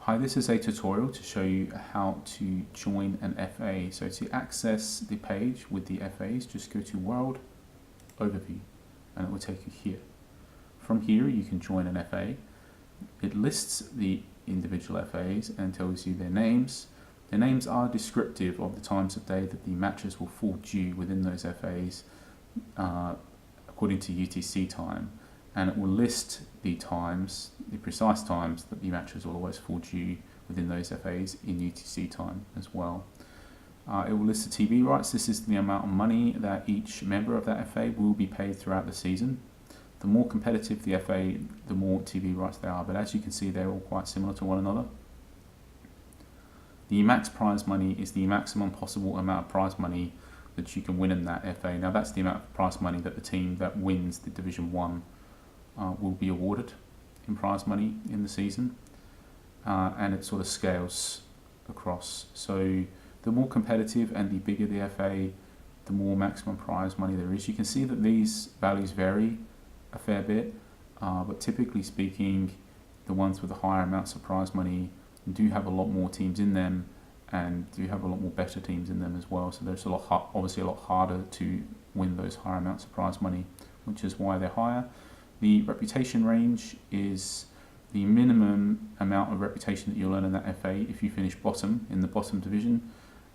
Hi, this is a tutorial to show you how to join an FA. So to access the page with the FAs, just go to World, Overview, and it will take you here. From here you can join an FA. It lists the individual FAs and tells you their names. Their names are descriptive of the times of day that the matches will fall due within those FAs according to UTC time. And it will list the times, the precise times that the matches will always fall due within those FAs in UTC time as well. It will list the TV rights. This is the amount of money that each member of that FA will be paid throughout the season. The more competitive the FA, the more TV rights there are, but as you can see, they're all quite similar to one another. The max prize money is the maximum possible amount of prize money that you can win in that FA. Now that's the amount of prize money that the team that wins the Division 1 will be awarded in prize money in the season, and it sort of scales across. So the more competitive and the bigger the FA, the more maximum prize money there is. You can see that these values vary a fair bit, but typically speaking, the ones with the higher amounts of prize money do have a lot more teams in them and do have a lot more better teams in them as well. So there's obviously a lot harder to win those higher amounts of prize money, which is why they're higher. The reputation range is the minimum amount of reputation that you'll earn in that FA if you finish bottom in the bottom division,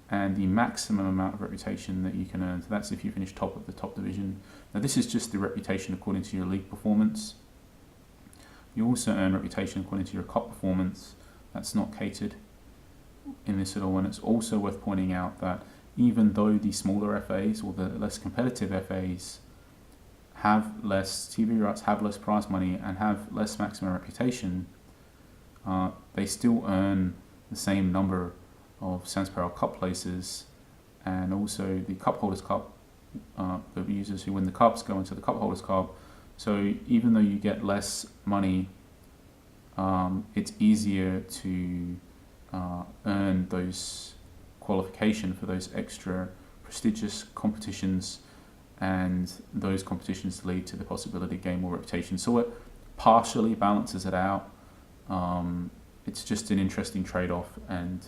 and the maximum amount of reputation that you can earn. So that's if you finish top of the top division. Now this is just the reputation according to your league performance. You also earn reputation according to your cup performance. That's not catered in this at all, and it's also worth pointing out that even though the smaller FAs or the less competitive FAs have less TV rights, have less prize money, and have less maximum reputation, they still earn the same number of Sansperol Cup places, and also the Cup Holders Cup, the users who win the cups go into the Cup Holders Cup. So even though you get less money, it's easier to earn those qualification for those extra prestigious competitions, and those competitions lead to the possibility of gaining more reputation. So it partially balances it out. It's just an interesting trade-off, and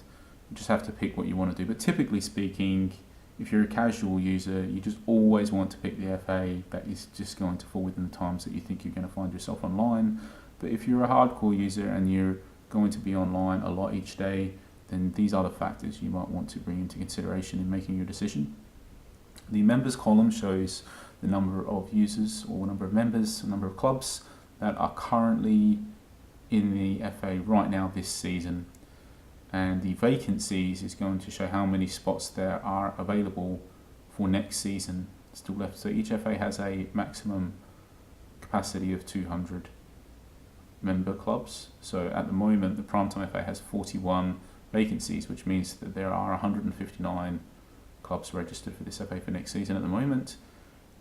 you just have to pick what you want to do. But typically speaking, if you're a casual user, you just always want to pick the FA that is just going to fall within the times that you think you're going to find yourself online. But if you're a hardcore user and you're going to be online a lot each day, then these are the factors you might want to bring into consideration in making your decision. The members column shows the number of users or number of members, number of clubs that are currently in the FA right now this season. And the vacancies is going to show how many spots there are available for next season still left. So each FA has a maximum capacity of 200 member clubs. So at the moment, the Primetime FA has 41 vacancies, which means that there are 159 clubs registered for this FA for next season at the moment.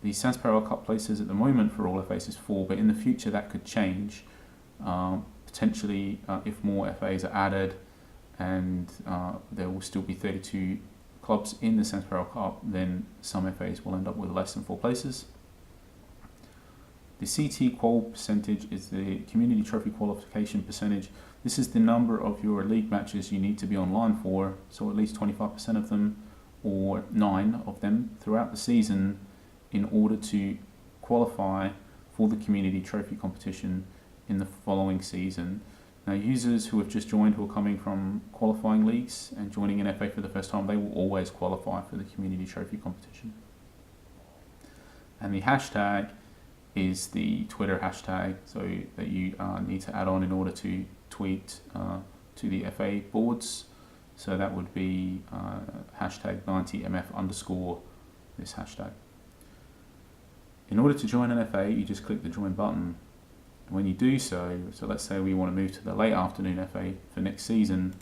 The Sansperol Cup places at the moment for all FAs is 4, but in the future that could change. Potentially, if more FAs are added, and there will still be 32 clubs in the Sansperol Cup, then some FAs will end up with less than 4 places. The CT qual percentage is the community trophy qualification percentage. This is the number of your league matches you need to be online for, so at least 25% of them, or 9 of them throughout the season, in order to qualify for the community trophy competition in the following season. Now, users who have just joined, who are coming from qualifying leagues and joining an FA for the first time, they will always qualify for the community trophy competition. And the hashtag is the Twitter hashtag, so that you need to add on in order to tweet to the FA boards. So that would be hashtag 90mf_ this hashtag. In order to join an FA, you just click the join button. And when you do so let's say we want to move to the late afternoon FA for next season,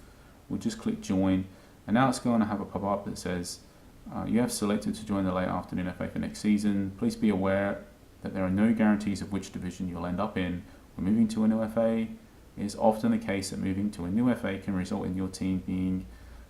we'll just click join, and now it's going to have a pop-up that says you have selected to join the late afternoon FA for next season. Please be aware that there are no guarantees of which division you'll end up in. When moving to a new FA, it is often the case that moving to a new FA can result in your team being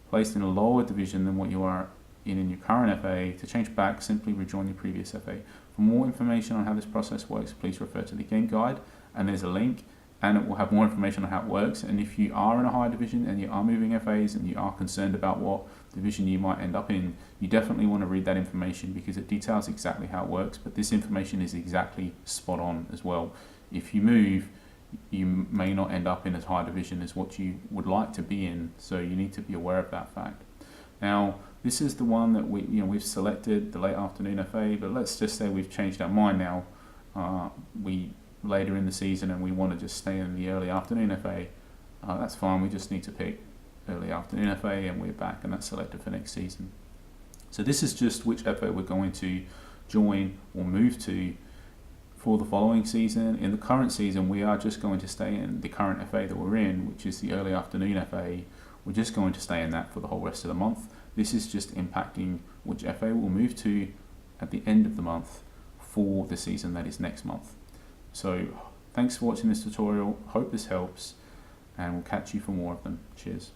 placed in a lower division than what you are in your current FA. To change back, simply rejoin your previous FA. For more information on how this process works, please refer to the game guide, and there's a link and it will have more information on how it works. And if you are in a higher division and you are moving FAs and you are concerned about what division you might end up in, you definitely want to read that information because it details exactly how it works. But this information is exactly spot on as well. If you move, you may not end up in as high division as what you would like to be in, so you need to be aware of that fact. Now, this is the one that we've selected, the late afternoon FA, but let's just say we've changed our mind now. We later in the season and we want to just stay in the early afternoon FA. That's fine. We just need to pick early afternoon FA and we're back, and that's selected for next season. So this is just which FA we're going to join or move to for the following season. In the current season, we are just going to stay in the current FA that we're in, which is the early afternoon FA. We're just going to stay in that for the whole rest of the month. This is just impacting which FA we'll move to at the end of the month for the season that is next month. So thanks for watching this tutorial. Hope this helps, and we'll catch you for more of them. Cheers.